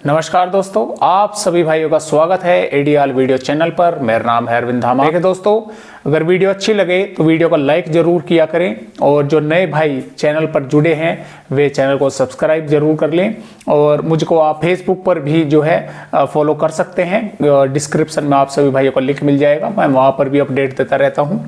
नमस्कार दोस्तों, आप सभी भाइयों का स्वागत है एडीआल वीडियो चैनल पर। मेरा नाम है अरविंद धामा। देखिए दोस्तों, अगर वीडियो अच्छी लगे तो वीडियो को लाइक जरूर किया करें और जो नए भाई चैनल पर जुड़े हैं वे चैनल को सब्सक्राइब जरूर कर लें। और मुझको आप फेसबुक पर भी जो है फॉलो कर सकते हैं। डिस्क्रिप्शन में आप सभी भाइयों का लिंक मिल जाएगा, मैं वहाँ पर भी अपडेट देता रहता हूँ।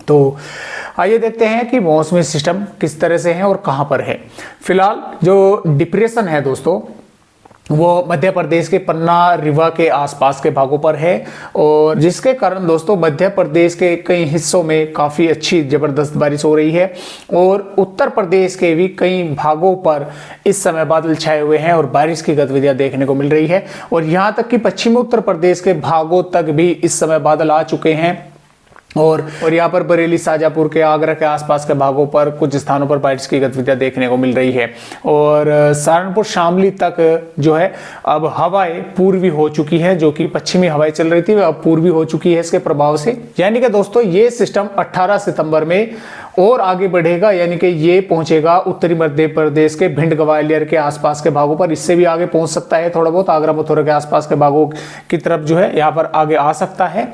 तो आइए देखते हैं कि मौसमी सिस्टम किस तरह से है और कहाँ पर है। फिलहाल जो डिप्रेशन है दोस्तों, वो मध्य प्रदेश के पन्ना रीवा के आसपास के भागों पर है और जिसके कारण दोस्तों मध्य प्रदेश के कई हिस्सों में काफ़ी अच्छी ज़बरदस्त बारिश हो रही है और उत्तर प्रदेश के भी कई भागों पर इस समय बादल छाए हुए हैं और बारिश की गतिविधियां देखने को मिल रही है। और यहाँ तक कि पश्चिमी उत्तर प्रदेश के भागों तक भी इस समय बादल आ चुके हैं और यहाँ पर बरेली, शाजापुर के, आगरा के आसपास के भागों पर कुछ स्थानों पर बारिश की गतिविधियां देखने को मिल रही है। और सहारनपुर, शामली तक जो है अब हवाएं पूर्वी हो चुकी है, जो कि पश्चिमी हवाएं चल रही थी अब पूर्वी हो चुकी है इसके प्रभाव से। यानी कि दोस्तों ये सिस्टम 18 सितंबर में और आगे बढ़ेगा, यानी कि ये पहुंचेगा उत्तरी मध्य प्रदेश के भिंड, ग्वालियर के आसपास के भागों पर। इससे भी आगे पहुंच सकता है, थोड़ा बहुत आगरा, मथुरा के आसपास के भागों की तरफ जो है यहाँ पर आगे आ सकता है।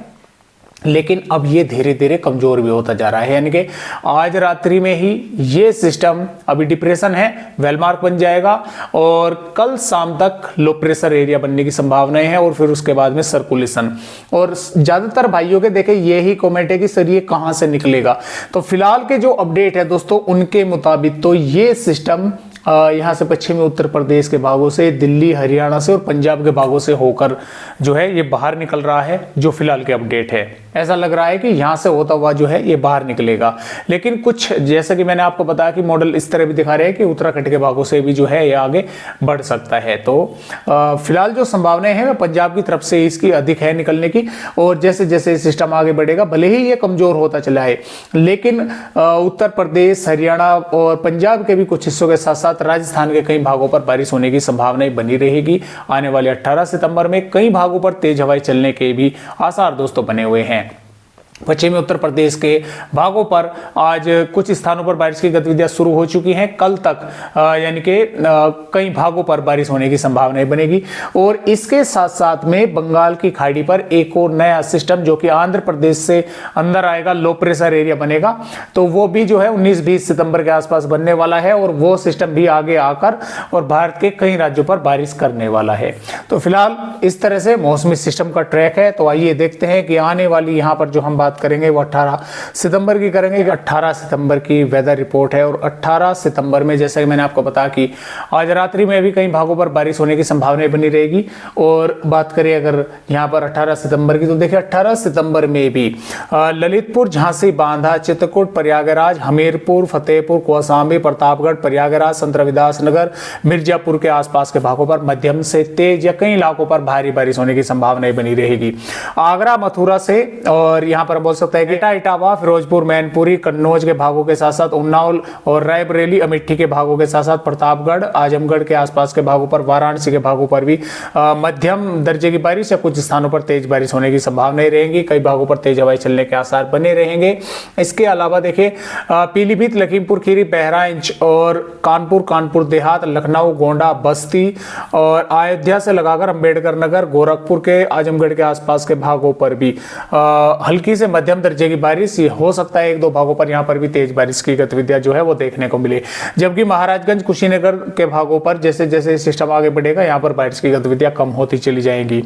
लेकिन अब ये धीरे धीरे कमजोर भी होता जा रहा है, यानी कि आज रात्रि में ही ये सिस्टम, अभी डिप्रेशन है, वेलमार्क बन जाएगा और कल शाम तक लो प्रेशर एरिया बनने की संभावनाएं हैं और फिर उसके बाद में सर्कुलेशन। और ज्यादातर भाइयों के देखे यही कमेंट है कि सर ये कहां से निकलेगा। तो फिलहाल के जो अपडेट है दोस्तों उनके मुताबिक तो ये सिस्टम यहाँ से पश्चिमी उत्तर प्रदेश के भागों से, दिल्ली, हरियाणा से और पंजाब के भागों से होकर जो है ये बाहर निकल रहा है। जो फिलहाल के अपडेट है ऐसा लग रहा है कि यहाँ से होता हुआ जो है ये बाहर निकलेगा। लेकिन कुछ जैसा कि मैंने आपको बताया कि मॉडल इस तरह भी दिखा रहे हैं कि उत्तराखंड के भागों से भी जो है ये आगे बढ़ सकता है। तो फिलहाल जो संभावनाएं हैं पंजाब की तरफ से इसकी अधिक है निकलने की। और जैसे जैसे सिस्टम आगे बढ़ेगा, भले ही ये कमजोर होता चला है, लेकिन उत्तर प्रदेश, हरियाणा और पंजाब के भी कुछ हिस्सों के साथ साथ राजस्थान के कई भागों पर बारिश होने की संभावनाएं बनी रहेगी। आने वाले 18 सितंबर में कई भागों पर तेज हवाएं चलने के भी आसार दोस्तों बने हुए हैं। पश्चिमी उत्तर प्रदेश के भागों पर आज कुछ स्थानों पर बारिश की गतिविधियां शुरू हो चुकी हैं। कल तक यानी कि कई भागों पर बारिश होने की संभावनाएं बनेगी। और इसके साथ साथ में बंगाल की खाड़ी पर एक और नया सिस्टम जो कि आंध्र प्रदेश से अंदर आएगा, लो प्रेशर एरिया बनेगा, तो वो भी जो है 19-20 सितंबर के आसपास बनने वाला है और वो सिस्टम भी आगे आकर और भारत के कई राज्यों पर बारिश करने वाला है। तो फिलहाल इस तरह से मौसमी सिस्टम का ट्रैक है। तो आइए देखते हैं कि आने वाली यहाँ पर जो हम बात करेंगे वो 18 सितंबर की करेंगे। 18 सितंबर की वेदर रिपोर्ट है और 18 सितंबर में जैसा कि मैंने आपको बताया कि आज रात्रि में भी कई भागों पर बारिश होने की संभावनाएं बनी रहेगी। और बात करें अगर यहाँ पर 18 सितंबर की, तो देखिए 18 सितंबर में भी ललितपुर, झांसी, बांधा, चित्रकूट, प्रयागराज, हमीरपुर, फतेहपुर, कौशाम्बी, प्रतापगढ़, प्रयागराज, संत रविदास नगर, मिर्जापुर के आसपास के भागों पर मध्यम से तेज या कई इलाकों पर भारी बारिश होने की संभावनाएं बनी रहेगी। आगरा, मथुरा से और यहाँ पर बोल सकता है कि इटावा, फिरोजपुर, मैनपुरी, कन्नौज के भागों के साथ साथ उन्नाव और रायबरेली, अमेठी के भागों के साथ साथ प्रतापगढ़, आजमगढ़ के आसपास के भागों पर, वाराणसी के भागों पर भी मध्यम दर्जे की बारिश या कुछ स्थानों पर तेज बारिश होने की संभावनाएं रहेंगी। कई भागों पर तेज हवाएं चलने के आसार बने रहेंगे। इसके अलावा देखिए पीलीभीत, लखीमपुर खीरी, बहराइच और कानपुर देहात, लखनऊ, गोंडा, बस्ती और अयोध्या से लगाकर अंबेडकर नगर, गोरखपुर के, आजमगढ़ के आसपास के भागों पर भी हल्की से मध्यम दर्जे की बारिश हो सकता है। 1-2 भागों पर यहाँ पर भी तेज बारिश की गतिविधियां जो है वो देखने को मिले। जबकि महाराजगंज, कुशीनगर के भागों पर जैसे जैसे सिस्टम आगे बढ़ेगा यहाँ पर बारिश की गतिविधियां कम होती चली जाएंगी।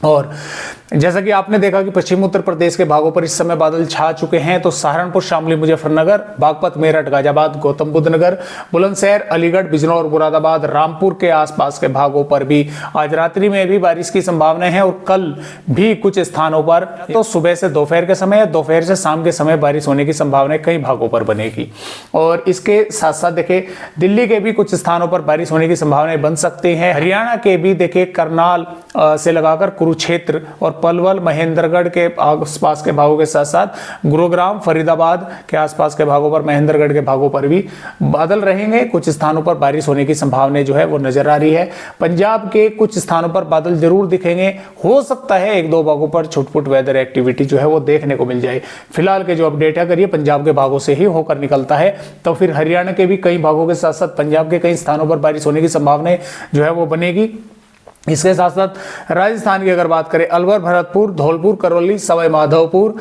और जैसा कि आपने देखा कि पश्चिमी उत्तर प्रदेश के भागों पर इस समय बादल छा चुके हैं। तो सहारनपुर, शामली, मुजफ्फरनगर, बागपत, मेरठ, गाजियाबाद, गौतम बुद्ध नगर, बुलंदशहर, अलीगढ़, बिजनौर, मुरादाबाद, रामपुर के आसपास के भागों पर भी आज रात्रि में भी बारिश की संभावनाएं हैं। और कल भी कुछ स्थानों पर तो सुबह से दोपहर के समय, दोपहर से शाम के समय बारिश होने की संभावनाएं कई भागों पर बनेगी। और इसके साथ साथ देखे दिल्ली के भी कुछ स्थानों पर बारिश होने की संभावनाएं बन सकती हैं। हरियाणा के भी देखे करनाल से लगाकर कुरुक्षेत्र और पलवल, महेंद्रगढ़ के आसपास के भागों के साथ साथ गुरुग्राम, फरीदाबाद के आसपास के भागों पर, महेंद्रगढ़ के भागों पर भी बादल रहेंगे। कुछ स्थानों पर बारिश होने की संभावना जो है वो नजर आ रही है। पंजाब के कुछ स्थानों पर बादल जरूर दिखेंगे। हो सकता है 1-2 भागों पर छुटपुट वेदर एक्टिविटी जो है वो देखने को मिल जाए। फिलहाल के जो अपडेट है, अगर ये पंजाब के भागों से ही होकर निकलता है तो फिर हरियाणा के भी कई भागों के साथ साथ पंजाब के कई स्थानों पर बारिश होने की संभावना जो है वो बनेगी। इसके साथ साथ राजस्थान की अगर बात करें अलवर, भरतपुर, धौलपुर, करौली, सवाई माधोपुर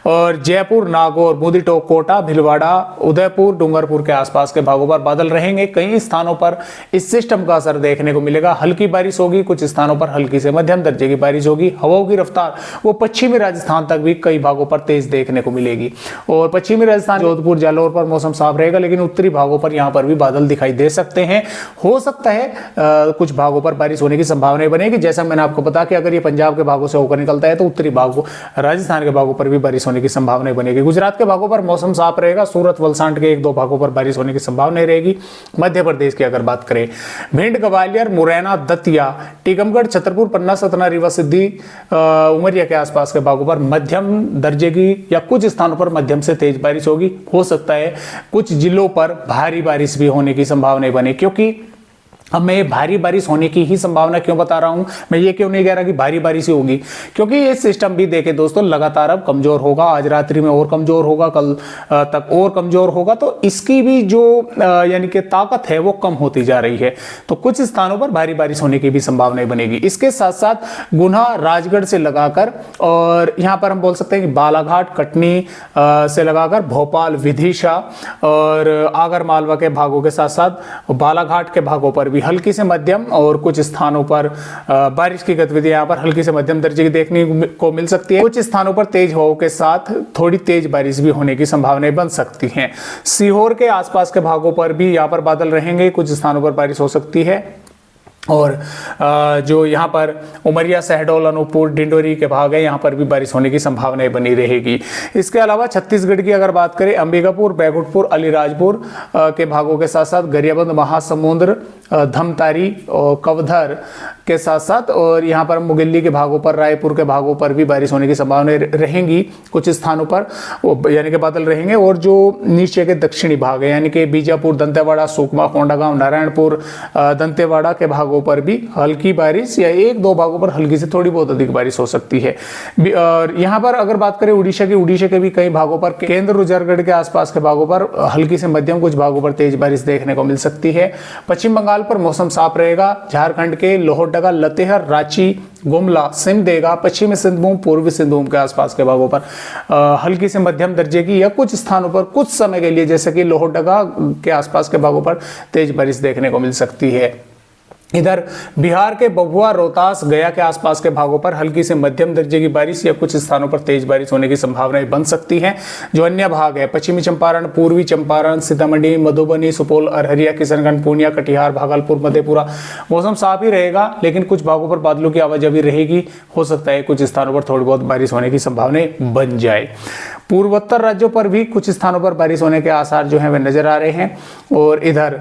और जयपुर, नागौर, बुंदी-टोक, कोटा, भीलवाड़ा, उदयपुर, डूंगरपुर के आसपास के भागों पर बादल रहेंगे। कई स्थानों पर इस सिस्टम का असर देखने को मिलेगा। हल्की बारिश होगी, कुछ स्थानों पर हल्की से मध्यम दर्जे की बारिश होगी। हवाओं की रफ्तार वो पश्चिमी राजस्थान तक भी कई भागों पर तेज देखने को मिलेगी और पश्चिमी राजस्थान, जोधपुर, जालौर पर मौसम साफ रहेगा, लेकिन उत्तरी भागों पर यहाँ पर भी बादल दिखाई दे सकते हैं। हो सकता है कुछ भागों पर बारिश होने की संभावना बनेगी। जैसा मैंने आपको बताया कि अगर ये पंजाब के भागों से होकर निकलता है तो उत्तरी भागों, राजस्थान के भागों पर भी बारिश होने की संभावना बनेगी। गुजरात के भागों पर मौसम साफ रहेगा। सूरत, वलसाड के 1-2 भागों पर बारिश होने की संभावना रहेगी। मध्य प्रदेश की अगर बात करें, भिंड, ग्वालियर, मुरैना, दतिया, टीकमगढ़, छतरपुर, पन्ना, सतना, रीवा, सिद्धि, उमरिया के आसपास के भागों पर मध्यम दर्जे की या कुछ स्थानों पर मध्यम से तेज बारिश होगी। हो सकता है कुछ जिलों पर भारी बारिश भी होने की संभावना बने, क्योंकि अब मैं भारी बारिश होने की ही संभावना क्यों बता रहा हूं, मैं ये क्यों नहीं कह रहा कि भारी बारिश ही होगी, क्योंकि ये सिस्टम भी देखे दोस्तों लगातार अब कमजोर होगा। आज रात्रि में और कमजोर होगा, कल तक और कमजोर होगा, तो इसकी भी जो यानी कि ताकत है वो कम होती जा रही है। तो कुछ स्थानों पर भारी बारिश होने की भी संभावना बनेगी। इसके साथ साथ गुना, राजगढ़ से लगाकर और यहां पर हम बोल सकते हैं कि बालाघाट, कटनी से लगाकर भोपाल, विदिशा और आगर मालवा के भागों के साथ साथ बालाघाट के भागों पर भी हल्की से मध्यम और कुछ स्थानों पर बारिश की गतिविधियां यहां पर हल्की से मध्यम दर्जे की देखने को मिल सकती है। कुछ स्थानों पर तेज हवाओं के साथ थोड़ी तेज बारिश भी होने की संभावनाएं बन सकती हैं। सीहोर के आसपास के भागों पर भी यहां पर बादल रहेंगे, कुछ स्थानों पर बारिश हो सकती है। और जो यहाँ पर उमरिया, शहडोल, अनूपपुर, डिंडोरी के भाग है, यहाँ पर भी बारिश होने की संभावनाएं बनी रहेगी। इसके अलावा छत्तीसगढ़ की अगर बात करें, अंबिकापुर, बैकुंठपुर, अलीराजपुर के भागों के साथ साथ गरियाबंद, महासमुंद, धमतारी और कवधर के साथ साथ और यहाँ पर मुगिल्ली के भागों पर, रायपुर के भागों पर भी बारिश होने की संभावनाएं रहेंगी। कुछ स्थानों पर यानी कि बादल रहेंगे। और जो नीचे के दक्षिणी भाग है यानी कि बीजापुर, दंतेवाड़ा, सुकमा, कोंडागांव, नारायणपुर, दंतेवाड़ा के भागों पर भी हल्की बारिश या 1-2 भागों पर हल्की से थोड़ी बहुत अधिक बारिश हो सकती है। और यहाँ पर अगर बात करें उड़ीसा के भी कई भागों पर, केंद्र, रुद्रगढ़ के आसपास के भागों पर हल्की से मध्यम, कुछ भागों पर तेज बारिश देखने को मिल सकती है। पश्चिम बंगाल पर मौसम साफ रहेगा। झारखंड के लोहरदगा, लतेहर, रांची, गुमला, सिमडेगा, पश्चिमी सिंहभूम, पूर्वी सिंहभूम के आसपास के भागों पर हल्की से मध्यम दर्जे की या कुछ स्थानों पर कुछ समय के लिए, जैसे कि लोहरदगा के आसपास के भागों पर तेज बारिश देखने को मिल सकती है। इधर बिहार के बबुआ, रोहतास, गया के आसपास के भागों पर हल्की से मध्यम दर्जे की बारिश या कुछ स्थानों पर तेज बारिश होने की संभावनाएं बन सकती हैं। जो अन्य भाग है, पश्चिमी चंपारण, पूर्वी चंपारण, सीतामढ़ी, मधुबनी, सुपौल, अररिया, किशनगंज, पूर्णिया, कटिहार, भागलपुर, मधेपुरा, मौसम साफ ही रहेगा, लेकिन कुछ भागों पर बादलों की आवाजाही रहेगी। हो सकता है कुछ स्थानों पर थोड़ी बहुत बारिश होने की संभावनाएं बन जाए। पूर्वोत्तर राज्यों पर भी कुछ स्थानों पर बारिश होने के आसार जो हैं वे नजर आ रहे हैं। और इधर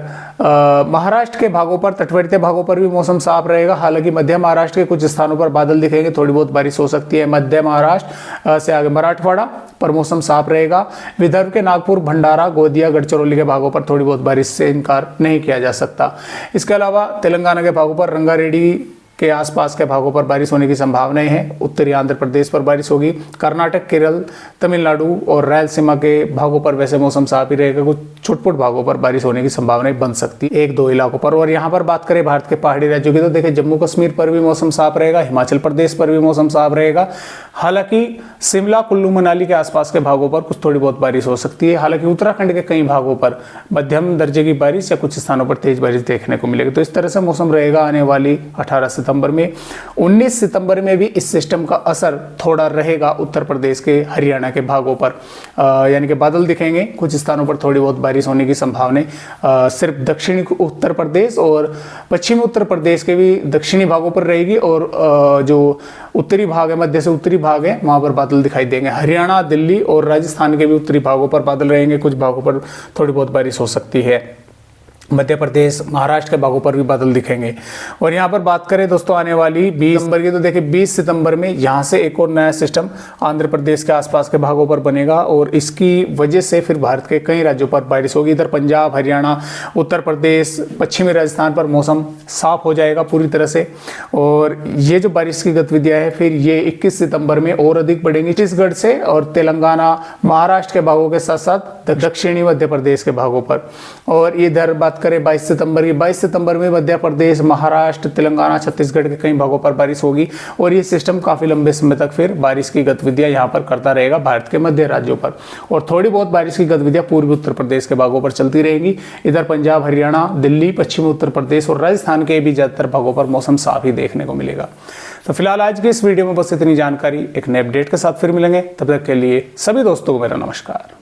महाराष्ट्र के भागों पर, तटवर्ती भागों पर भी मौसम साफ रहेगा। हालांकि मध्य महाराष्ट्र के कुछ स्थानों पर बादल दिखेंगे, थोड़ी बहुत बारिश हो सकती है। मध्य महाराष्ट्र से आगे मराठवाड़ा पर मौसम साफ रहेगा। विदर्भ के नागपुर, भंडारा, गोंदिया, गढ़चिरौली के भागों पर थोड़ी बहुत बारिश से इनकार नहीं किया जा सकता। इसके अलावा तेलंगाना के भागों पर, रंगारेड्डी के आसपास के भागों पर बारिश होने की संभावनाएं हैं। उत्तरी आंध्र प्रदेश पर बारिश होगी। कर्नाटक, केरल, तमिलनाडु और रायलसीमा के भागों पर वैसे मौसम साफ ही रहेगा। कुछ छुटपुट भागों पर बारिश होने की संभावनाएं बन सकती है 1-2 इलाकों पर। और यहाँ पर बात करें भारत के पहाड़ी राज्यों की, तो देखिए जम्मू कश्मीर पर भी मौसम साफ रहेगा, हिमाचल प्रदेश पर भी मौसम साफ रहेगा। हालांकि शिमला, कुल्लू, मनाली के आसपास के भागों पर कुछ थोड़ी बहुत बारिश हो सकती है। हालांकि उत्तराखंड के कई भागों पर मध्यम दर्जे की बारिश या कुछ स्थानों पर तेज बारिश देखने को मिलेगी। तो इस तरह से मौसम रहेगा आने वाली 18 सितंबर में। 19 सितंबर में भी इस सिस्टम का असर थोड़ा रहेगा उत्तर प्रदेश के, हरियाणा के भागों पर, यानी कि बादल दिखेंगे, कुछ स्थानों पर थोड़ी बहुत बारिश होने की संभावना सिर्फ दक्षिणी उत्तर प्रदेश और पश्चिमी उत्तर प्रदेश के भी दक्षिणी भागों पर रहेगी। और जो उत्तरी भाग है, मध्य से उत्तरी भाग है, वहां पर बादल दिखाई देंगे। हरियाणा, दिल्ली और राजस्थान के भी उत्तरी भागों पर बादल रहेंगे, कुछ भागों पर थोड़ी बहुत बारिश हो सकती है। मध्य प्रदेश, महाराष्ट्र के भागों पर भी बादल दिखेंगे। और यहाँ पर बात करें दोस्तों आने वाली 20 सितंबर की, तो देखिए 20 सितंबर में यहाँ से एक और नया सिस्टम आंध्र प्रदेश के आसपास के भागों पर बनेगा और इसकी वजह से फिर भारत के कई राज्यों पर बारिश होगी। इधर पंजाब, हरियाणा, उत्तर प्रदेश, पश्चिमी राजस्थान पर मौसम साफ हो जाएगा पूरी तरह से। और ये जो बारिश की गतिविधियां है फिर ये 21 सितंबर में और अधिक बढ़ेंगी छत्तीसगढ़ से और तेलंगाना, महाराष्ट्र के भागों के साथ साथ दक्षिणी मध्य प्रदेश के भागों पर। और इधर बात करें 22 सितंबर की, 22 सितंबर में मध्य प्रदेश, महाराष्ट्र, तेलंगाना, छत्तीसगढ़ के कई भागों पर बारिश होगी और ये सिस्टम काफी लंबे समय तक फिर बारिश की गतिविधियां यहाँ पर करता रहेगा भारत के मध्य राज्यों पर। और थोड़ी बहुत बारिश की गतिविधियां पूर्वी उत्तर प्रदेश के भागों पर चलती रहेंगी। इधर पंजाब, हरियाणा, दिल्ली, पश्चिमी उत्तर प्रदेश और राजस्थान के भी ज्यादातर भागों पर मौसम साफ ही देखने को मिलेगा। तो फिलहाल आज के इस वीडियो में बस इतनी जानकारी। एक नए अपडेट के साथ फिर मिलेंगे, तब तक के लिए सभी दोस्तों को मेरा नमस्कार।